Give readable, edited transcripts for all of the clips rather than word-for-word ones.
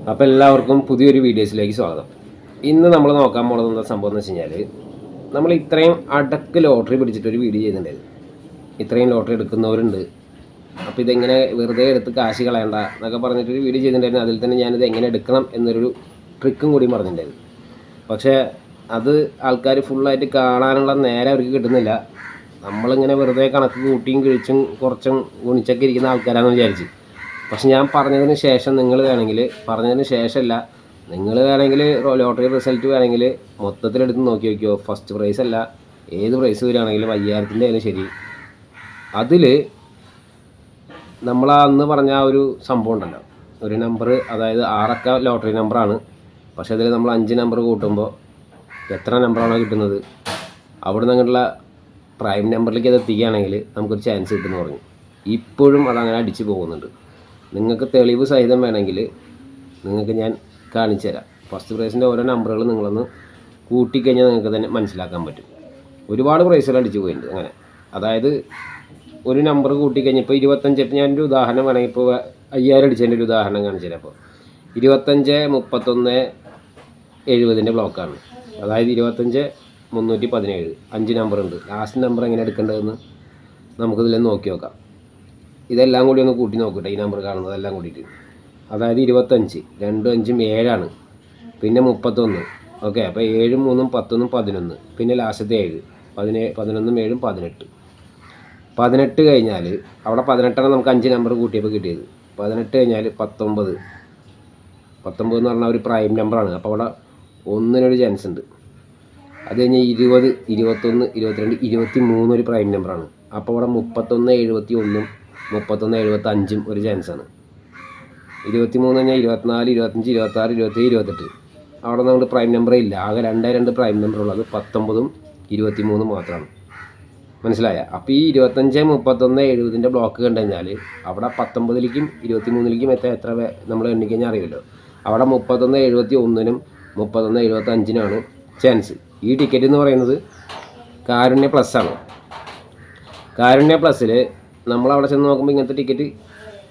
അപ്പോൾ എല്ലാവർക്കും പുതിയൊരു വീഡിയോസിലേക്ക് സ്വാഗതം. ഇന്ന് നമ്മൾ നോക്കാൻ പോകുന്നത് എന്താ സംഭവം എന്ന് വെച്ച് കഴിഞ്ഞാൽ, നമ്മൾ ഇത്രയും അടക്ക് ലോട്ടറി പിടിച്ചിട്ടൊരു വീഡിയോ ചെയ്തിട്ടുണ്ടായിരുന്നു. ഇത്രയും ലോട്ടറി എടുക്കുന്നവരുണ്ട്, അപ്പോൾ ഇതെങ്ങനെ വെറുതെ എടുത്ത് കാശ് കളയണ്ട എന്നൊക്കെ പറഞ്ഞിട്ടൊരു വീഡിയോ ചെയ്തിട്ടുണ്ടായിരുന്നു. അതിൽ തന്നെ ഞാനിത് എങ്ങനെ എടുക്കണം എന്നൊരു ട്രിക്കും കൂടി പറഞ്ഞിട്ടുണ്ടായിരുന്നു. പക്ഷേ അത് ആൾക്കാർ ഫുള്ളായിട്ട് കാണാനുള്ള നേരം അവർക്ക് കിട്ടുന്നില്ല. നമ്മളിങ്ങനെ വെറുതെ കണക്ക് കൂട്ടിയും കിഴിച്ചും കുറച്ചും ഗുണിച്ചൊക്കെ ഇരിക്കുന്ന ആൾക്കാരാണെന്ന് വിചാരിച്ച്. പക്ഷെ ഞാൻ പറഞ്ഞതിന് ശേഷം നിങ്ങൾ വേണമെങ്കിൽ, പറഞ്ഞതിന് ശേഷമല്ല, നിങ്ങൾ വേണമെങ്കിൽ ലോട്ടറി റിസൾട്ട് വേണമെങ്കിൽ മൊത്തത്തിലെടുത്ത് നോക്കി വയ്ക്കുമോ. ഫസ്റ്റ് പ്രൈസ് അല്ല, ഏത് പ്രൈസ് വരികയാണെങ്കിലും 5000-ൻ്റെ ആയാലും ശരി, അതിൽ നമ്മൾ അന്ന് പറഞ്ഞ ആ ഒരു സംഭവം ഉണ്ടല്ലോ, ഒരു നമ്പർ, അതായത് 6 ലോട്ടറി നമ്പറാണ്. പക്ഷേ അതിൽ നമ്മൾ 5 നമ്പർ കൂട്ടുമ്പോൾ എത്ര നമ്പറാണോ കിട്ടുന്നത്, അവിടെ നിന്നുള്ള പ്രൈം നമ്പറിലേക്ക് അത് എത്തിക്കുകയാണെങ്കിൽ നമുക്കൊരു ചാൻസ് കിട്ടുമെന്ന് പറഞ്ഞു. ഇപ്പോഴും അതങ്ങനെ അടിച്ച് പോകുന്നുണ്ട്. നിങ്ങൾക്ക് തെളിവ് സഹിതം വേണമെങ്കിൽ നിങ്ങൾക്ക് ഞാൻ കാണിച്ചു തരാം. ഫസ്റ്റ് പ്രൈസിൻ്റെ ഓരോ നമ്പറുകൾ നിങ്ങളൊന്ന് കൂട്ടിക്കഴിഞ്ഞാൽ നിങ്ങൾക്ക് തന്നെ മനസ്സിലാക്കാൻ പറ്റും. ഒരുപാട് പ്രൈസുകൾ അടിച്ചു പോയിട്ടുണ്ട് അങ്ങനെ. അതായത് ഒരു നമ്പർ കൂട്ടിക്കഴിഞ്ഞാൽ ഇപ്പോൾ 25, ഞാനൊരു ഉദാഹരണം വേണമെങ്കിൽ ഇപ്പോൾ 5000 അടിച്ചതിൻ്റെ ഒരു ഉദാഹരണം കാണിച്ചു തരാം. അപ്പോൾ 25, 31, 70ൻ്റെ ബ്ലോക്കാണ്. അതായത് 25, 317, 5 നമ്പറുണ്ട്. ലാസ്റ്റ് നമ്പർ എങ്ങനെ എടുക്കേണ്ടതെന്ന് നമുക്കിതിൽ നോക്കി നോക്കാം. ഇതെല്ലാം കൂടി ഒന്ന് കൂട്ടി നോക്കട്ടെ, ഈ നമ്പർ കാണുന്നതെല്ലാം കൂടിയിട്ട്. അതായത് 25, 2, 5, 7 പിന്നെ 31. ഓക്കെ, അപ്പോൾ 7, 3, 10, 11, പിന്നെ ലാസ്റ്റത്തെ 7, 11, 7, 18. 18 കഴിഞ്ഞാൽ അവിടെ 18 നമുക്ക് 5 നമ്പർ കൂട്ടിയപ്പോൾ കിട്ടിയത്. 18 കഴിഞ്ഞാൽ 19. 19 എന്ന് പറഞ്ഞാൽ ഒരു പ്രൈം നമ്പറാണ്. അപ്പോൾ അവിടെ ഒന്നിനൊരു ചാൻസ് ഉണ്ട്. അത് കഴിഞ്ഞാൽ 20, 21, 22, 23 ഒരു പ്രൈം നമ്പറാണ്. അപ്പോൾ അവിടെ 31, 71, 31, 75 ഒരു ചാൻസാണ്. 23 കഴിഞ്ഞാൽ 24, 25, 26, 27, 28. അവിടെ നമുക്ക് പ്രൈം നമ്പറേ ഇല്ല. ആകെ 2 പ്രൈം നമ്പറുള്ളത് 19ഉം 23 മാത്രമാണ്. മനസ്സിലായ? അപ്പോൾ ഈ 25, 31, 70ൻ്റെ ബ്ലോക്ക് കണ്ടു കഴിഞ്ഞാൽ അവിടെ 19ലേക്കും 23ലേക്കും എത്ര നമ്മൾ എണ്ണിക്കഴിഞ്ഞാൽ അറിയുമല്ലോ. അവിടെ 31, 71നും 31, 75-നാണ് ചാൻസ്. ഈ ടിക്കറ്റ് എന്ന് പറയുന്നത് കാരുണ്യ പ്ലസ്സാണ്. കാരുണ്യ പ്ലസ്സിൽ നമ്മളവിടെ ചെന്ന് നോക്കുമ്പോൾ ഇങ്ങനത്തെ ടിക്കറ്റ്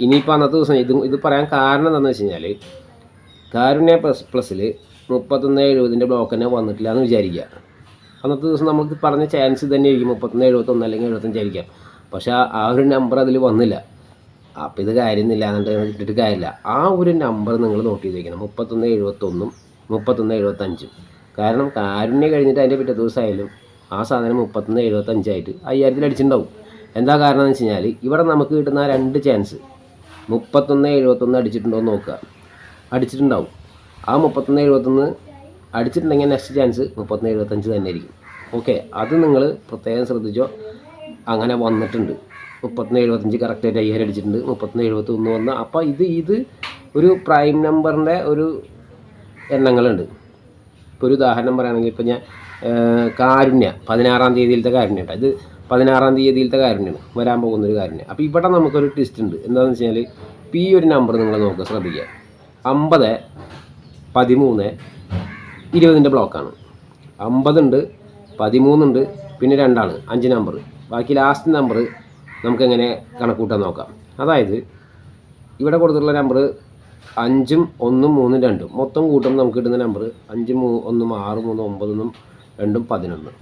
ഇനിയിപ്പോൾ അന്നത്തെ ദിവസം ഇത് പറയാൻ കാരണം എന്താണെന്ന് വെച്ച് കഴിഞ്ഞാൽ, കാരുണ്യ പ്ലസ്സിൽ 31, 70ൻ്റെ ബ്ലോക്ക് തന്നെ വന്നിട്ടില്ല എന്ന് വിചാരിക്കുക. അന്നത്തെ ദിവസം നമുക്ക് പറഞ്ഞ ചാൻസ് തന്നെ ആയിരിക്കും 31, 71 അല്ലെങ്കിൽ 75 ആയിരിക്കാം. പക്ഷേ ആ ഒരു നമ്പർ അതിൽ വന്നില്ല. അപ്പോൾ ഇത് കാര്യമൊന്നുമില്ല, എന്നിട്ട് കിട്ടിയിട്ട് കാര്യമില്ല. ആ ഒരു നമ്പർ നിങ്ങൾ നോട്ട് ചെയ്ത് വയ്ക്കണം, 31, 71, 31, 75. കാരണം കാരുണ്യ കഴിഞ്ഞിട്ട് അതിൻ്റെ പിറ്റേ ദിവസമായാലും ആ സാധനം 31, 75 ആയിട്ട് 5000-ൽ അടിച്ചിട്ടുണ്ടാവും. എന്താ കാരണം എന്ന് വെച്ച് കഴിഞ്ഞാൽ, ഇവിടെ നമുക്ക് കിട്ടുന്ന 2 ചാൻസ് 31, 71 അടിച്ചിട്ടുണ്ടോ എന്ന് നോക്കുക. അടിച്ചിട്ടുണ്ടാവും. ആ 31, 71 അടിച്ചിട്ടുണ്ടെങ്കിൽ നെക്സ്റ്റ് ചാൻസ് 31, 75 തന്നെ ആയിരിക്കും. ഓക്കെ, അത് നിങ്ങൾ പ്രത്യേകം ശ്രദ്ധിച്ചോ. അങ്ങനെ വന്നിട്ടുണ്ട്. 31, 75 കറക്റ്റായിട്ട് 5000 അടിച്ചിട്ടുണ്ട്. 31, 71 വന്ന്. അപ്പോൾ ഇത് ഒരു പ്രൈം നമ്പറിൻ്റെ ഒരു എണ്ണങ്ങളുണ്ട്. ഇപ്പോൾ ഒരു ഉദാഹരണം പറയുകയാണെങ്കിൽ, ഇപ്പോൾ ഞാൻ കാരുണ്യ 16-ാം തീയതിയിലത്തെ കാരുണ്യ കേട്ടോ. ഇത് 16-ാം തീയതിയിലത്തെ കാരുണ്യമാണ്, വരാൻ പോകുന്നൊരു കാരുണ്യം. അപ്പോൾ ഇവിടെ നമുക്കൊരു ട്വിസ്റ്റ് ഉണ്ട്. എന്താണെന്ന് വെച്ച് കഴിഞ്ഞാൽ, ഇപ്പോൾ ഈ ഒരു നമ്പർ നിങ്ങൾ നോക്കുക, ശ്രദ്ധിക്കുക. 50, 13, 20ൻ്റെ ബ്ലോക്കാണ്. 50 ഉണ്ട്, 13 ഉണ്ട്, പിന്നെ 2 5 നമ്പർ. ബാക്കി ലാസ്റ്റ് നമ്പർ നമുക്കെങ്ങനെ കണക്കൂട്ടാൻ നോക്കാം. അതായത് ഇവിടെ കൊടുത്തിട്ടുള്ള നമ്പർ 5ഉം 1ഉം 3ഉം 2ഉം മൊത്തം കൂട്ടുമ്പോൾ നമുക്ക് കിട്ടുന്ന നമ്പർ 5, 1, 6, 3, 9, 2, 11.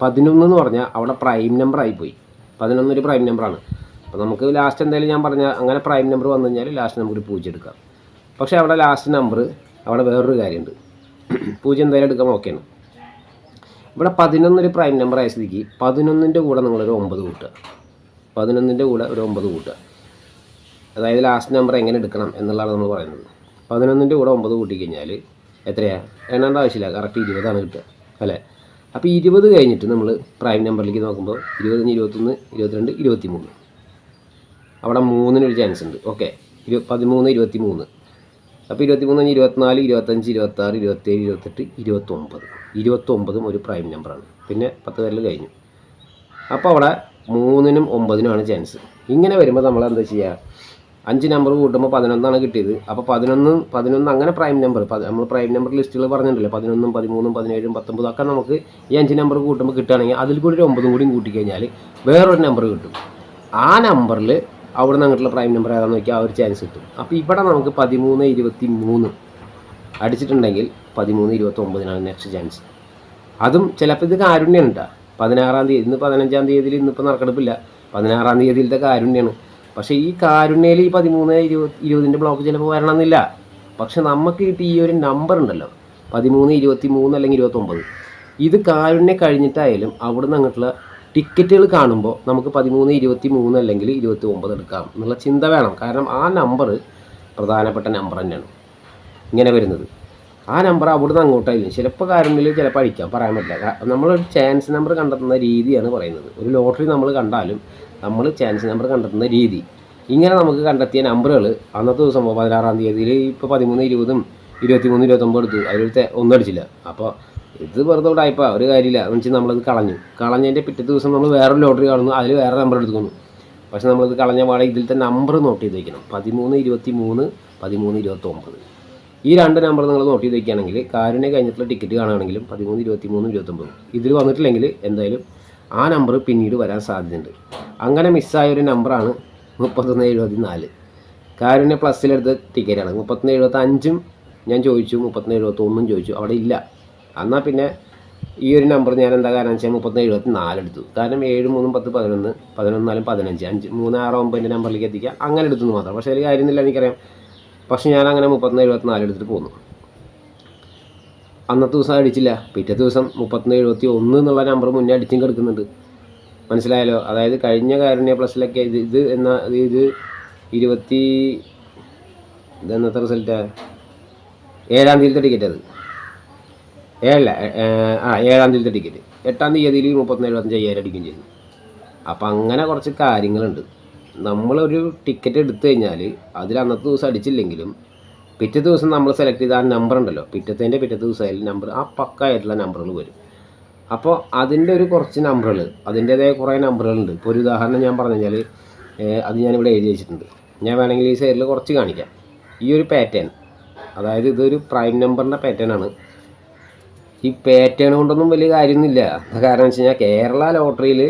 11 എന്ന് പറഞ്ഞാൽ അവിടെ പ്രൈം നമ്പർ ആയിപ്പോയി. 11 ഒരു പ്രൈം നമ്പറാണ്. അപ്പോൾ നമുക്ക് ലാസ്റ്റ് എന്തായാലും ഞാൻ പറഞ്ഞ അങ്ങനെ പ്രൈം നമ്പർ വന്നു കഴിഞ്ഞാൽ ലാസ്റ്റ് നമുക്ക് 0 എടുക്കാം. പക്ഷേ അവിടെ ലാസ്റ്റ് നമ്പർ അവിടെ വേറൊരു കാര്യമുണ്ട്. 0 എന്തായാലും എടുക്കാൻ ഓക്കെയാണ്. ഇവിടെ 11 ഒരു പ്രൈം നമ്പർ ആയ സ്ഥിതിക്ക് 11ൻ്റെ കൂടെ നിങ്ങളൊരു 9 കൂട്ടുക. 11ൻ്റെ കൂടെ ഒരു 9 കൂട്ടുക. അതായത് ലാസ്റ്റ് നമ്പർ എങ്ങനെ എടുക്കണം എന്നുള്ളതാണ് നമ്മൾ പറയുന്നത്. 11ൻ്റെ കൂടെ 9 കൂട്ടിക്കഴിഞ്ഞാൽ എത്രയാണ്? എണ്ണേണ്ട ആവശ്യമില്ല, കറക്റ്റ് 20 കിട്ടുക അല്ലേ. അപ്പോൾ 20 കഴിഞ്ഞിട്ട് നമ്മൾ പ്രൈം നമ്പറിലേക്ക് നോക്കുമ്പോൾ 20, 21, 22, 23. അവിടെ 3-നൊരു ചാൻസ് ഉണ്ട്. ഓക്കെ, 13, 23. അപ്പോൾ 23, 24, 25, 26, 27, 28, 29. 29ഉം ഒരു പ്രൈം നമ്പറാണ്. പിന്നെ 10 പേരിൽ കഴിഞ്ഞു. അപ്പോൾ അവിടെ 3-നും 9-നുമാണ് ചാൻസ്. ഇങ്ങനെ വരുമ്പോൾ നമ്മൾ എന്താ ചെയ്യുക? 5 നമ്പർ കൂട്ടുമ്പോൾ 11 കിട്ടിയത്. അപ്പോൾ 11 അങ്ങനെ പ്രൈം നമ്പർ, നമ്മൾ പ്രൈം നമ്പർ ലിസ്റ്റുകൾ പറഞ്ഞിട്ടുണ്ടല്ലോ, 11, 13, 17, 19 ഒക്കെ നമുക്ക് ഈ 5 നമ്പർ കൂട്ടുമ്പോൾ കിട്ടുകയാണെങ്കിൽ അതിൽ കൂടി ഒരു 9 കൂടി കൂട്ടിക്കഴിഞ്ഞാൽ വേറൊരു നമ്പർ കിട്ടും. ആ നമ്പറിൽ അവിടെ നിന്ന് അങ്ങോട്ടുള്ള പ്രൈം നമ്പർ ഏതാണെന്ന് നോക്കിയാൽ ആ ഒരു ചാൻസ് കിട്ടും. അപ്പോൾ ഇവിടെ നമുക്ക് 13-23 അടിച്ചിട്ടുണ്ടെങ്കിൽ 13-29 നെക്സ്റ്റ് ചാൻസ്. അതും ചിലപ്പോൾ ഇത് കാരുണ്യാണ് കേട്ടോ. 16-ാം തീയതി, ഇന്ന് 15-ാം തീയതിയിൽ ഇന്നിപ്പോൾ നറുക്കെടുപ്പില്ല, 16-ാം തീയതിയിലത്തെ കാരുണ്യാണ്. പക്ഷേ ഈ കാരുണ്യയിൽ ഈ 13-20 ബ്ലോക്ക് ചിലപ്പോൾ വരണമെന്നില്ല. പക്ഷെ നമുക്ക് കിട്ടി ഈ ഒരു നമ്പർ ഉണ്ടല്ലോ 13-23 അല്ലെങ്കിൽ 29, ഇത് കാരുണ്യം കഴിഞ്ഞിട്ടായാലും അവിടെ നിന്ന് അങ്ങോട്ടുള്ള ടിക്കറ്റുകൾ കാണുമ്പോൾ നമുക്ക് 13-23 അല്ലെങ്കിൽ 29 എടുക്കാം എന്നുള്ള ചിന്ത വേണം. കാരണം ആ നമ്പർ പ്രധാനപ്പെട്ട നമ്പർ തന്നെയാണ് ഇങ്ങനെ വരുന്നത്. ആ നമ്പർ അവിടുന്ന് അങ്ങോട്ടായിരിക്കും. ചിലപ്പോൾ കാരുണ്യത്തിൽ ചിലപ്പോൾ അടിക്കാം, പറയാൻ പറ്റില്ല. നമ്മളൊരു ചാൻസ് നമ്പർ കണ്ടെത്തുന്ന രീതിയാണ് പറയുന്നത്. ഒരു ലോട്ടറി നമ്മൾ കണ്ടാലും നമ്മൾ ചാൻസ് നമ്പർ കണ്ടെത്തുന്ന രീതി. ഇങ്ങനെ നമുക്ക് കണ്ടെത്തിയ നമ്പറുകൾ അന്നത്തെ ദിവസം 16-ാം തീയതിയിൽ ഇപ്പോൾ 13-20, 23, 29 എടുത്തു, അതിലൊരു ഒന്നടിച്ചില്ല. അപ്പോൾ ഇത് വെറുതെ ഉടായിപ്പോൾ ഒരു കാര്യമില്ല എന്ന് വെച്ചാൽ നമ്മളത് കളഞ്ഞതിൻ്റെ പിറ്റേ ദിവസം നമ്മൾ വേറൊരു ലോട്ടറി കാണുന്നു, അതിൽ വേറെ നമ്പർ എടുക്കുന്നു. പക്ഷെ നമ്മളിത് കളഞ്ഞ പാടെ ഇതിലത്തെ നമ്പർ നോട്ട് ചെയ്ത് വയ്ക്കണം. 13-23, 13-29 ഈ രണ്ട് നമ്പർ നിങ്ങൾ നോട്ട് ചെയ്ത് വയ്ക്കുകയാണെങ്കിൽ കാരുണ്യം കഴിഞ്ഞിട്ടുള്ള ടിക്കറ്റ് കാണുകയാണെങ്കിലും 13-23, 29 ഇതിൽ വന്നിട്ടില്ലെങ്കിൽ എന്തായാലും ആ നമ്പർ പിന്നീട് വരാൻ സാധ്യതയുണ്ട്. അങ്ങനെ മിസ്സായ ഒരു നമ്പറാണ് 31-74. കാരുണ്യ പ്ലസ്സിലെടുത്ത ടിക്കറ്റാണ്. 31-75 ഞാൻ ചോദിച്ചു, 31-71 ചോദിച്ചു, അവിടെ ഇല്ല. എന്നാൽ പിന്നെ ഈ ഒരു നമ്പർ ഞാൻ എന്താ കാരണം വെച്ചാൽ 31-74 എടുത്തു. കാരണം 7, 3, 10, 11, 11, 4, 15, 5, 3, 6, 9 നമ്പറിലേക്ക് എത്തിക്കാം, അങ്ങനെ എടുത്തു മാത്രം. പക്ഷേ അതിൽ കാര്യമൊന്നുമില്ല എനിക്കറിയാം. പക്ഷെ ഞാൻ അങ്ങനെ 31-74 എടുത്തിട്ട് പോന്നു. അന്നത്തെ ദിവസം അടിച്ചില്ല. പിറ്റേ ദിവസം 31-71 എന്നുള്ള നമ്പർ മുന്നേ അടിച്ചും കിടക്കുന്നുണ്ട്. മനസ്സിലായല്ലോ? അതായത് കഴിഞ്ഞ കാരുണ്യ പ്ലസ്സിലൊക്കെ ഇത് 20 ഇതെന്നത്തെ റിസൾട്ടാണ് 7-ാം തീയതിയിലത്തെ ടിക്കറ്റ്. അത് 7-ാം തീയതിയിലത്തെ ടിക്കറ്റ് 8-ാം തീയതിയിൽ 31-75 അടിക്കുകയും ചെയ്തു. അപ്പം അങ്ങനെ കുറച്ച് കാര്യങ്ങളുണ്ട്. നമ്മളൊരു ടിക്കറ്റ് എടുത്തു കഴിഞ്ഞാൽ അതിൽ അന്നത്തെ ദിവസം അടിച്ചില്ലെങ്കിലും പിറ്റേ ദിവസം നമ്മൾ സെലക്ട് ചെയ്ത ആ നമ്പർ ഉണ്ടല്ലോ, പിറ്റേ ദിവസമായാലും നമ്പർ ആ പക്കായിട്ടുള്ള നമ്പറുകൾ വരും. അപ്പോൾ അതിൻ്റെ ഒരു കുറച്ച് നമ്പറുകൾ, അതിൻ്റേതായ കുറേ നമ്പറുകളുണ്ട്. ഇപ്പോൾ ഒരു ഉദാഹരണം ഞാൻ പറഞ്ഞു കഴിഞ്ഞാൽ അത് ഞാനിവിടെ എഴുതി വെച്ചിട്ടുണ്ട്. ഞാൻ വേണമെങ്കിൽ ഈ സൈഡിൽ കുറച്ച് കാണിക്കാം. ഈ ഒരു പാറ്റേൺ, അതായത് ഇതൊരു പ്രൈം നമ്പറിൻ്റെ പാറ്റേൺ ആണ്. ഈ പാറ്റേൺ കൊണ്ടൊന്നും വലിയ കാര്യമൊന്നുമില്ല. കാരണം വെച്ച് കഴിഞ്ഞാൽ കേരള ലോട്ടറിയിൽ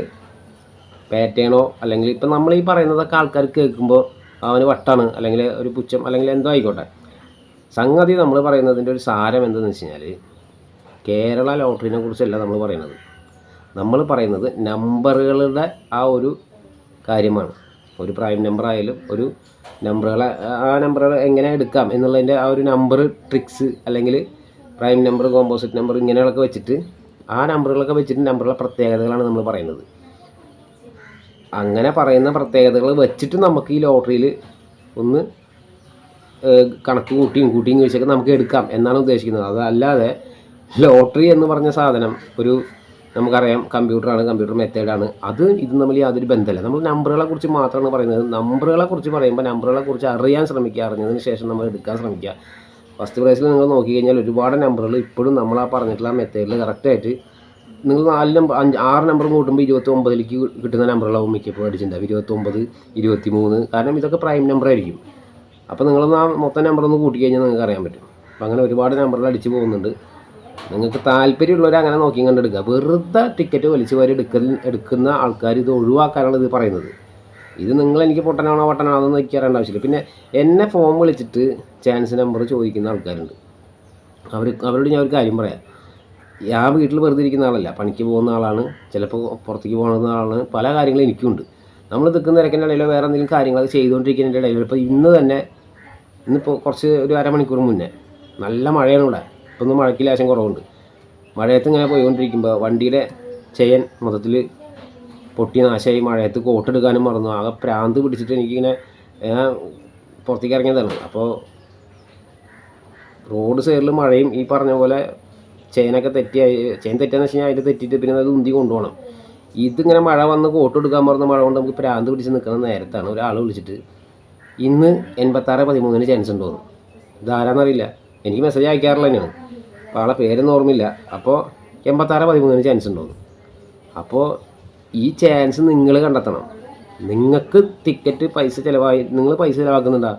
പാറ്റേണോ അല്ലെങ്കിൽ ഇപ്പം നമ്മൾ ഈ പറയുന്നതൊക്കെ ആൾക്കാർ കേൾക്കുമ്പോൾ അവന് വട്ടാണ് അല്ലെങ്കിൽ ഒരു പുച്ഛം അല്ലെങ്കിൽ എന്തോ ആയിക്കോട്ടെ. സംഗതി നമ്മൾ പറയുന്നതിൻ്റെ ഒരു സാരം എന്തെന്ന് വെച്ച് കഴിഞ്ഞാൽ കേരള ലോട്ടറിനെ കുറിച്ചല്ല നമ്മൾ പറയുന്നത്. നമ്മൾ പറയുന്നത് നമ്പറുകളുടെ ആ ഒരു കാര്യമാണ്. ഒരു പ്രൈം നമ്പർ ആയാലും ഒരു നമ്പറുകളെ ആ നമ്പറുകൾ എങ്ങനെ എടുക്കാം എന്നുള്ളതിൻ്റെ ആ ഒരു നമ്പർ ട്രിക്സ് അല്ലെങ്കിൽ പ്രൈം നമ്പർ, കോമ്പോസിറ്റ് നമ്പർ ഇങ്ങനെയുള്ളതൊക്കെ വെച്ചിട്ട് ആ നമ്പറുകളൊക്കെ വെച്ചിട്ട് നമ്പറുകളുടെ പ്രത്യേകതകളാണ് നമ്മൾ പറയുന്നത്. അങ്ങനെ പറയുന്ന പ്രത്യേകതകൾ വെച്ചിട്ട് നമുക്ക് ഈ ലോട്ടറിയിൽ ഒന്ന് കണക്ക് കൂട്ടിയും കഴിച്ചൊക്കെ നമുക്ക് എടുക്കാം എന്നാണ് ഉദ്ദേശിക്കുന്നത്. അതല്ലാതെ ലോട്ടറി എന്ന് പറഞ്ഞ സാധനം ഒരു നമുക്കറിയാം കമ്പ്യൂട്ടറാണ്, കമ്പ്യൂട്ടർ മെത്തേഡാണ്. ഇത് തമ്മിൽ യാതൊരു ബന്ധമില്ല. നമ്മൾ നമ്പറുകളെ കുറിച്ച് മാത്രമാണ് പറയുന്നത്. നമ്പറുകളെ കുറിച്ച് പറയുമ്പോൾ നമ്പറുകളെ കുറിച്ച് അറിയാൻ ശ്രമിക്കുക, അറിഞ്ഞതിന് ശേഷം നമ്മൾ എടുക്കാൻ ശ്രമിക്കുക. ഫസ്റ്റ് പ്രൈസിൽ നിങ്ങൾ നോക്കിക്കഴിഞ്ഞാൽ ഒരുപാട് നമ്പറുകൾ ഇപ്പോഴും നമ്മൾ ആ പറഞ്ഞിട്ടുള്ള മെത്തേഡിൽ കറക്റ്റായിട്ട് നിങ്ങൾ 4 നമ്പർ 6 നമ്പർ കൂട്ടുമ്പോൾ 29ലേക്ക് കിട്ടുന്ന നമ്പറുകളാവും മിക്കപ്പോഴും അടിച്ചിട്ടുണ്ടാവും. 29, 23, കാരണം ഇതൊക്കെ പ്രൈം നമ്പർ ആയിരിക്കും. അപ്പോൾ നിങ്ങളൊന്ന് ആ മൊത്തം നമ്പറൊന്ന് കൂട്ടിക്കഴിഞ്ഞാൽ നിങ്ങൾക്ക് അറിയാൻ പറ്റും. അപ്പോൾ അങ്ങനെ ഒരുപാട് നമ്പറുകൾ അടിച്ച് പോകുന്നുണ്ട്. നിങ്ങൾക്ക് താല്പര്യമുള്ളവർ അങ്ങനെ നോക്കി കണ്ടെടുക്കുക. വെറുതെ ടിക്കറ്റ് വലിച്ചു വാരി എടുക്കുന്ന ആൾക്കാർ ഇത് ഒഴിവാക്കാനാണ് ഇത് പറയുന്നത്. ഇത് നിങ്ങൾ എനിക്ക് പൊട്ടനാണോ അതൊന്നും എനിക്ക് അറിയേണ്ട ആവശ്യമില്ല. പിന്നെ എന്നെ ഫോം വിളിച്ചിട്ട് ചാൻസ് നമ്പർ ചോദിക്കുന്ന ആൾക്കാരുണ്ട്. അവരോട് ഞാൻ ഒരു കാര്യം പറയാം. ആ വീട്ടിൽ വെറുതെ ഇരിക്കുന്ന ആളല്ല, പണിക്ക് പോകുന്ന ആളാണ്, ചിലപ്പോൾ പുറത്തേക്ക് പോകുന്ന ആളാണ്. പല കാര്യങ്ങളും എനിക്കുണ്ട്. നമ്മൾ നിൽക്കുന്ന തിരക്കിൻ്റെ ഇടയിലോ വേറെ എന്തെങ്കിലും കാര്യങ്ങളൊക്കെ ചെയ്തുകൊണ്ടിരിക്കുന്നതിൻ്റെ ഇടയിലോ ഇപ്പോൾ ഇന്നിപ്പോൾ കുറച്ച് ഒരു അരമണിക്കൂർ മുന്നേ നല്ല മഴയാണ് ഇവിടെ. ഇപ്പോൾ ഒന്ന് മഴയ്ക്ക് ലേശം കുറവുണ്ട്. മഴയത്ത് ഇങ്ങനെ പോയിക്കൊണ്ടിരിക്കുമ്പോൾ വണ്ടിയുടെ ചെയിൻ മൊത്തത്തിൽ പൊട്ടി നാശമായി. മഴയത്ത് കോട്ടെടുക്കാനും മറന്നു. ആകെ പ്രാന്ത് പിടിച്ചിട്ട് എനിക്കിങ്ങനെ പുറത്തേക്ക് ഇറങ്ങിയതാണ്. അപ്പോൾ റോഡ് സൈഡിൽ മഴയും ഈ പറഞ്ഞ പോലെ ചെയിൻ തെറ്റിയെന്ന് വെച്ച് കഴിഞ്ഞാൽ അതിൽ തെറ്റിയിട്ട് പിന്നെ അത് ഉന്തി കൊണ്ടുപോകണം. ഇതിങ്ങനെ മഴ വന്ന് കോട്ടെടുക്കാൻ പറഞ്ഞ മഴ കൊണ്ട് നമുക്ക് പ്രാന്ത് പിടിച്ച് നിൽക്കുന്ന നേരത്താണ് ഒരാൾ വിളിച്ചിട്ട് ഇന്ന് 86-13 ചാൻസ് ഉണ്ടോന്ന്. ഇതാരാന്നറിയില്ല, എനിക്ക് മെസ്സേജ് അയക്കാറില്ല തന്നെയാണ്. അപ്പോൾ ആളെ പേരൊന്നും ഓർമ്മയില്ല. അപ്പോൾ 86-13 ചാൻസ് ഉണ്ടോന്ന്. അപ്പോൾ ഈ ചാൻസ് നിങ്ങൾ കണ്ടെത്തണം. നിങ്ങൾക്ക് ടിക്കറ്റ് നിങ്ങൾ പൈസ ചിലവാക്കുന്നുണ്ടാ,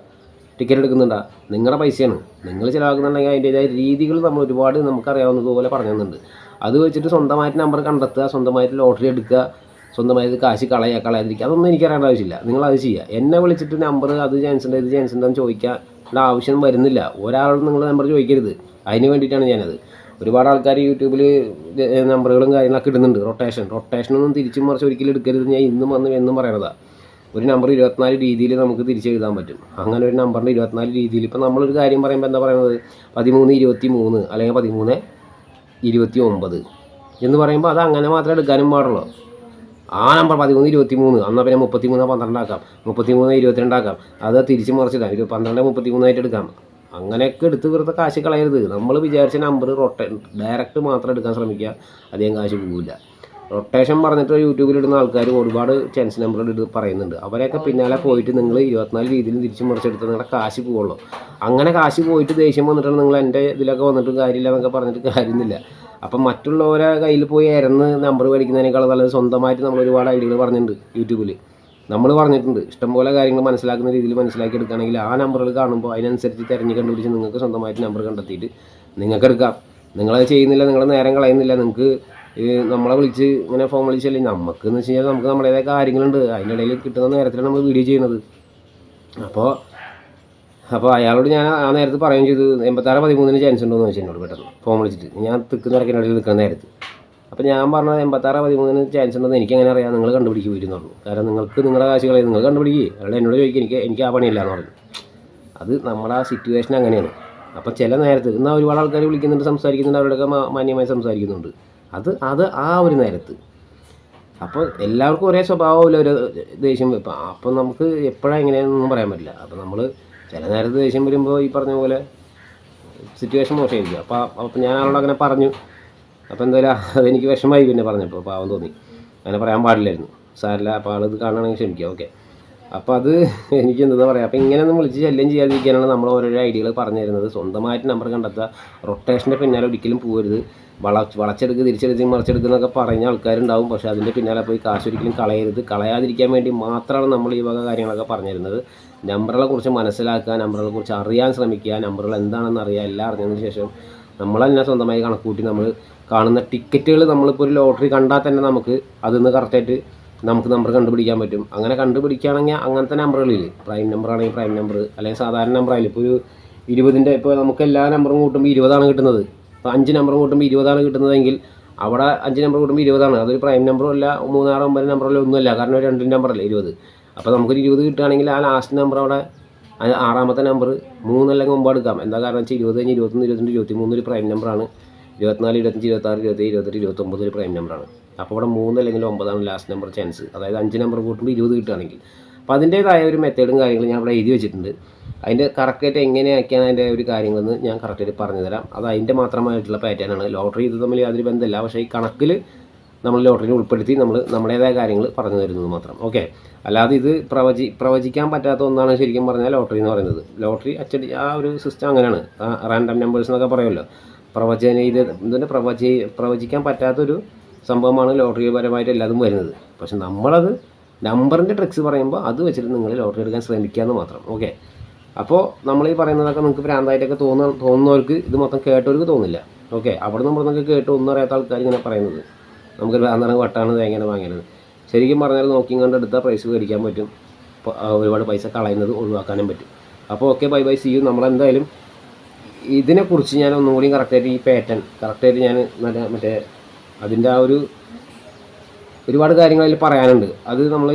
ടിക്കറ്റ് എടുക്കുന്നുണ്ടാ, നിങ്ങളുടെ പൈസയാണ്. നിങ്ങൾ ചിലവാക്കുന്നുണ്ടെങ്കിൽ അതിൻ്റേതായ രീതികൾ നമ്മൾ ഒരുപാട് നമുക്കറിയാവുന്നതുപോലെ പറഞ്ഞു തന്നുന്നുണ്ട്. അത് വെച്ചിട്ട് സ്വന്തമായിട്ട് നമ്പർ കണ്ടെത്തുക, സ്വന്തമായിട്ട് ലോട്ടറി എടുക്കുക, സ്വന്തമായത് കാശ് കളയാതിരിക്കുക, അതൊന്നും എനിക്കറിയേണ്ട ആവശ്യമില്ല. നിങ്ങളത് ചെയ്യുക. എന്നെ വിളിച്ചിട്ട് നമ്പർ അത് ചാൻസ് ഉണ്ട് ഇത് ചാൻസ് ഉണ്ടെന്ന് ചോദിക്കേണ്ട ആവശ്യം വരുന്നില്ല. ഒരാളോട് നിങ്ങൾ നമ്പർ ചോദിക്കരുത്. അതിന് വേണ്ടിയിട്ടാണ് ഞാനത്. ഒരുപാട് ആൾക്കാർ യൂട്യൂബിൽ നമ്പറുകളും കാര്യങ്ങളൊക്കെ ഇടുന്നുണ്ട്. റൊട്ടേഷനൊന്നും തിരിച്ചും മറിച്ച് ഒരിക്കലും എടുക്കരുത്. ഞാൻ ഇന്നും വന്ന് എന്നും പറയണതാണ്. ഒരു നമ്പർ 24 രീതിയിൽ നമുക്ക് തിരിച്ചെഴുതാൻ പറ്റും. അങ്ങനെ ഒരു നമ്പറിൻ്റെ 24 രീതിയിൽ ഇപ്പോൾ നമ്മളൊരു കാര്യം പറയുമ്പോൾ എന്താ പറയുന്നത് 1323 അല്ലെങ്കിൽ 1329 എന്ന് പറയുമ്പോൾ അത് അങ്ങനെ മാത്രമേ എടുക്കാനും പാടുള്ളൂ. ആ നമ്പർ 1323 എന്നാൽ പിന്നെ 33 ആക്കാം, 33 22 ആക്കാം, അത് തിരിച്ച് മറിച്ചിടാം, 12 33 എടുക്കാം. അങ്ങനെയൊക്കെ എടുത്ത് വെറുതെ കാശ് കളയരുത്. നമ്മൾ വിചാരിച്ച നമ്പർ ഡയറക്റ്റ് മാത്രം എടുക്കാൻ ശ്രമിക്കുക, അധികം കാശ് പോകില്ല. റൊട്ടേഷൻ പറഞ്ഞിട്ട് യൂട്യൂബിലിടുന്ന ആൾക്കാർ ഒരുപാട് ചാൻസ് നമ്പറുകൾ പറയുന്നുണ്ട്. അവരെയൊക്കെ പിന്നാലെ പോയിട്ട് നിങ്ങൾ 24 രീതിയിൽ തിരിച്ച് മറിച്ചെടുത്ത് നിങ്ങളുടെ കാശ് പോകുള്ളൂ. അങ്ങനെ കാശ് പോയിട്ട് ദേഷ്യം വന്നിട്ടാണ് നിങ്ങൾ എൻ്റെ ഇതിലൊക്കെ വന്നിട്ട് കാര്യമില്ല എന്നൊക്കെ പറഞ്ഞിട്ട് കാര്യമൊന്നുമില്ല. അപ്പം മറ്റുള്ളവരെ കയ്യിൽ പോയി ഇറന്ന് നമ്പർ മേടിക്കുന്നതിനേക്കാൾ നല്ലത് സ്വന്തമായിട്ട് നമ്മൾ ഒരുപാട് ഐഡിയകൾ പറഞ്ഞിട്ടുണ്ട് യൂട്യൂബിൽ. നമ്മൾ പറഞ്ഞിട്ടുണ്ട് ഇഷ്ടംപോലെ കാര്യങ്ങൾ മനസ്സിലാക്കുന്ന രീതിയിൽ മനസ്സിലാക്കി എടുക്കുകയാണെങ്കിൽ ആ നമ്പറുകൾ കാണുമ്പോൾ അതിനനുസരിച്ച് തിരഞ്ഞ് കണ്ടുപിടിച്ച് നിങ്ങൾക്ക് സ്വന്തമായിട്ട് നമ്പർ കണ്ടെത്തിയിട്ട് നിങ്ങൾക്ക് എടുക്കാം. നിങ്ങളത് ചെയ്യുന്നില്ല, നിങ്ങൾ നേരം കളയുന്നില്ല. നിങ്ങൾക്ക് നമ്മളെ വിളിച്ച് ഇങ്ങനെ ഫോൺ വിളിച്ചല്ലേ, നമുക്കെന്ന് വെച്ച് കഴിഞ്ഞാൽ നമുക്ക് നമ്മുടേതായ കാര്യങ്ങളുണ്ട്. അതിൻ്റെ ഇടയിൽ കിട്ടുന്ന നേരത്തിലാണ് നമ്മൾ വീഡിയോ ചെയ്യുന്നത്. അപ്പോൾ അയാളോട് ഞാൻ ആ നേരത്ത് പറയുകയും ചെയ്തു 86-13 ചാൻസ് ഉണ്ടോ എന്ന് ചോദിച്ചു എന്നോട് പെട്ടെന്ന് ഫോൺ വിളിച്ചിട്ട്. ഞാൻ തിരക്കിനിടയിൽ നിൽക്കുന്ന നേരത്ത് അപ്പോൾ ഞാൻ പറഞ്ഞത് 86-13 ചാൻസ് ഉണ്ടെന്ന് എനിക്കങ്ങനെ അറിയാം, നിങ്ങൾ കണ്ടുപിടിക്കുക വരുന്നു പറഞ്ഞു. കാരണം നിങ്ങൾക്ക് നിങ്ങളുടെ കാശുകളെ നിങ്ങൾ കണ്ടുപിടിക്കുക, അയാളുടെ എന്നോട് ചോദിക്കുക എനിക്ക് ആ പണിയില്ല എന്ന് പറഞ്ഞു. അത് നമ്മുടെ ആ സിറ്റുവേഷൻ അങ്ങനെയാണ്. അപ്പോൾ ചില നേരത്ത് എന്നാൽ ഒരുപാട് ആൾക്കാർ വിളിക്കുന്നുണ്ട്, സംസാരിക്കുന്നുണ്ട്, അവരുടെയൊക്കെ മാന്യമായി സംസാരിക്കുന്നുണ്ട്. അത് ആ ഒരു നേരത്ത്. അപ്പോൾ എല്ലാവർക്കും ഒരേ സ്വഭാവമില്ല, ഒരു ദേഷ്യം വെപ്പം. അപ്പം നമുക്ക് എപ്പോഴാണ് എങ്ങനെയാണെന്നൊന്നും പറയാൻ പറ്റില്ല. അപ്പോൾ നമ്മൾ ചില നേരത്ത് ദേഷ്യം വരുമ്പോൾ ഈ പറഞ്ഞ പോലെ സിറ്റുവേഷൻ മോശമായിരിക്കും. അപ്പോൾ ഞാൻ ആളോട് അങ്ങനെ പറഞ്ഞു. അപ്പോൾ എന്തായാലും അതെനിക്ക് വിഷമമായി പിന്നെ പറഞ്ഞപ്പോൾ പാവം തോന്നി. അങ്ങനെ പറയാൻ പാടില്ലായിരുന്നു. സാരമില്ല, അപ്പോൾ ആളിത് കാണുകയാണെങ്കിൽ ക്ഷമിക്കുക. ഓക്കെ. അപ്പോൾ അത് എനിക്ക് എന്താ പറയുക, അപ്പോൾ ഇങ്ങനെയൊന്നും വിളിച്ച് ശല്യം ചെയ്യാതിരിക്കാനാണ് നമ്മൾ ഓരോരോ ഐഡിയകൾ പറഞ്ഞു തരുന്നത്. സ്വന്തമായിട്ട് നമ്പർ കണ്ടെത്തുക, റൊട്ടേഷൻ്റെ പിന്നാലെ ഒരിക്കലും പോകരുത്. വളച്ചെടുക്കുക, തിരിച്ചെടുക്കുക, മറിച്ചെടുക്കുക എന്നൊക്കെ പറഞ്ഞ ആൾക്കാരുണ്ടാവും. പക്ഷേ അതിൻ്റെ പിന്നാലെ പോയി കാശ് ഒരിക്കലും കളയരുത്. കളയാതിരിക്കാൻ വേണ്ടി മാത്രമാണ് നമ്മൾ ഈ വക കാര്യങ്ങളൊക്കെ പറഞ്ഞു തരുന്നത്. നമ്പറുകളെ കുറിച്ച് മനസ്സിലാക്കുക, നമ്പറുകളെ കുറിച്ച് അറിയാൻ ശ്രമിക്കുക, നമ്പറുകൾ എന്താണെന്ന് അറിയുക. എല്ലാം അറിഞ്ഞതിന് ശേഷം നമ്മൾ തന്നെ സ്വന്തമായി കണക്കൂട്ടി നമ്മൾ കാണുന്ന ടിക്കറ്റുകൾ, നമ്മളിപ്പോൾ ഒരു ലോട്ടറി കണ്ടാൽ തന്നെ നമുക്ക് അതിന്ന് കറക്റ്റായിട്ട് നമുക്ക് നമ്പർ കണ്ടുപിടിക്കാൻ പറ്റും. അങ്ങനെ കണ്ടുപിടിക്കുകയാണെങ്കിൽ അങ്ങനത്തെ നമ്പറുകളിൽ പ്രൈം നമ്പറാണെങ്കിൽ പ്രൈം നമ്പർ, അല്ലെങ്കിൽ സാധാരണ നമ്പറായാലും ഇപ്പോൾ ഒരു 20ൻ്റെ ഇപ്പോൾ നമുക്ക് എല്ലാ നമ്പറും കൂട്ടുമ്പോൾ 20 കിട്ടുന്നത്. ഇപ്പോൾ 5 നമ്പർ കൂട്ടുമ്പോൾ 20 കിട്ടുന്നതെങ്കിൽ അവിടെ 5 നമ്പർ കൂട്ടുമ്പോൾ 20. അതൊരു പ്രൈം നമ്പറും അല്ല, 3, 6, 9 നമ്പറല്ല, ഒന്നുമല്ല. കാരണം ഒരു 2 നമ്പറല്ലേ 20. അപ്പോൾ നമുക്കൊരു 20 കിട്ടുകയാണെങ്കിൽ ആ ലാസ്റ്റ് നമ്പർ അവിടെ 6ാമത്തെ നമ്പർ 3 അല്ലെങ്കിൽ 9 എടുക്കാം. എന്താ കാരണം വെച്ചാൽ 20 കഴിഞ്ഞ് 21, 22, 23 ഒരു പ്രൈം നമ്പറാണ്. 24, 25, 26, 27, 28, 29 ഒരു പ്രൈം നമ്പറാണ്. അപ്പോൾ ഇവിടെ 3 അല്ലെങ്കിൽ 9 ലാസ്റ്റ് നമ്പർ ചാൻസ്. അതായത് 5 നമ്പർ കൂട്ടുമ്പോൾ 20 കിട്ടുകയാണെങ്കിൽ. അപ്പോൾ അതിൻ്റേതായ ഒരു മെത്തേഡും കാര്യങ്ങളും ഞാൻ ഇവിടെ എഴുതി വെച്ചിട്ടുണ്ട്. അതിൻ്റെ കറക്റ്റായിട്ട് എങ്ങനെയാക്കിയാണ് അതിൻ്റെ ഒരു കാര്യങ്ങളെന്ന് ഞാൻ കറക്റ്റായിട്ട് പറഞ്ഞു തരാം. അത് അതിൻ്റെ മാത്രമായിട്ടുള്ള പാറ്റേണാണ്. ലോട്ടറി ഇത് തമ്മിൽ യാതൊരു ബന്ധമില്ല. പക്ഷേ ഈ കണക്കിൽ നമ്മൾ ലോട്ടറിനെ ഉൾപ്പെടുത്തി നമ്മൾ നമ്മുടേതായ കാര്യങ്ങൾ പറഞ്ഞു തരുന്നത് മാത്രം. ഓക്കെ. അല്ലാതെ ഇത് പ്രവചിക്കാൻ പറ്റാത്ത ഒന്നാണ് ശരിക്കും പറഞ്ഞാൽ ലോട്ടറി എന്ന് പറയുന്നത്. ലോട്ടറി ആ ഒരു സിസ്റ്റം അങ്ങനെയാണ്. റാൻഡം നമ്പേഴ്സ് എന്നൊക്കെ പറയുമല്ലോ. പ്രവചിക്കാൻ പറ്റാത്തൊരു സംഭവമാണ് ലോട്ടറി പരമായിട്ട് എല്ലാതും വരുന്നത്. പക്ഷെ നമ്മളത് നമ്പറിൻ്റെ ട്രിക്സ് പറയുമ്പോൾ അത് വെച്ചിട്ട് നിങ്ങൾ ലോട്ടറി എടുക്കാൻ ശ്രമിക്കാമെന്ന് മാത്രം. ഓക്കെ. അപ്പോൾ നമ്മൾ ഈ പറയുന്നതൊക്കെ നിങ്ങൾക്ക് ഭ്രാന്തായിട്ടൊക്കെ തോന്നുന്നവർക്ക് ഇത് മൊത്തം കേട്ടവർക്ക് തോന്നില്ല. ഓക്കെ. അവിടെ നമ്മളൊക്കെ കേട്ട് ഒന്നും അറിയാത്ത ആൾക്കാർ ഇങ്ങനെ പറയുന്നത് നമുക്ക് ഭ്രാന്താണ്, വട്ടാണ്, തേങ്ങനെ വാങ്ങരുത്. ശരിക്കും പറഞ്ഞാൽ നോക്കിയും കണ്ടെടുത്താൽ പ്രൈസ് മേടിക്കാൻ പറ്റും. ഒരുപാട് പൈസ കളയുന്നത് ഒഴിവാക്കാനും പറ്റും. അപ്പോൾ okay, bye bye, see you. നമ്മളെന്തായാലും ഇതിനെക്കുറിച്ച് ഞാൻ ഒന്നും കൂടി കറക്റ്റായിട്ട് ഈ പാറ്റേൺ കറക്റ്റായിട്ട് ഞാൻ മറ്റേ അതിൻ്റെ ആ ഒരുപാട് കാര്യങ്ങൾ അതിൽ പറയാനുണ്ട്. അത് നമ്മൾ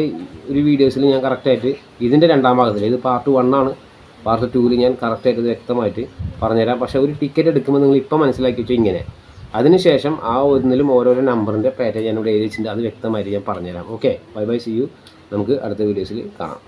ഒരു വീഡിയോസിൽ ഞാൻ കറക്റ്റായിട്ട് ഇതിൻ്റെ 2ാം ഭാഗത്തിൽ, ഇത് പാർട്ട് 1 ആണ്. പാർട്ട് 2 ഞാൻ കറക്റ്റായിട്ട് വ്യക്തമായിട്ട് പറഞ്ഞുതരാം. പക്ഷേ ഒരു ടിക്കറ്റ് എടുക്കുമ്പോൾ നിങ്ങൾ ഇപ്പം മനസ്സിലാക്കി വെച്ചാൽ ഇങ്ങനെ, അതിനുശേഷം ആ ഒന്നിലും ഓരോരോ നമ്പറിൻ്റെ പാറ്റേൺ ഞാനിവിടെ എഴുതി വെച്ചിട്ടുണ്ട്. അത് വ്യക്തമായിട്ട് ഞാൻ പറഞ്ഞുതരാം. Okay, bye bye, see you. നമുക്ക് അടുത്ത വീഡിയോസിൽ കാണാം.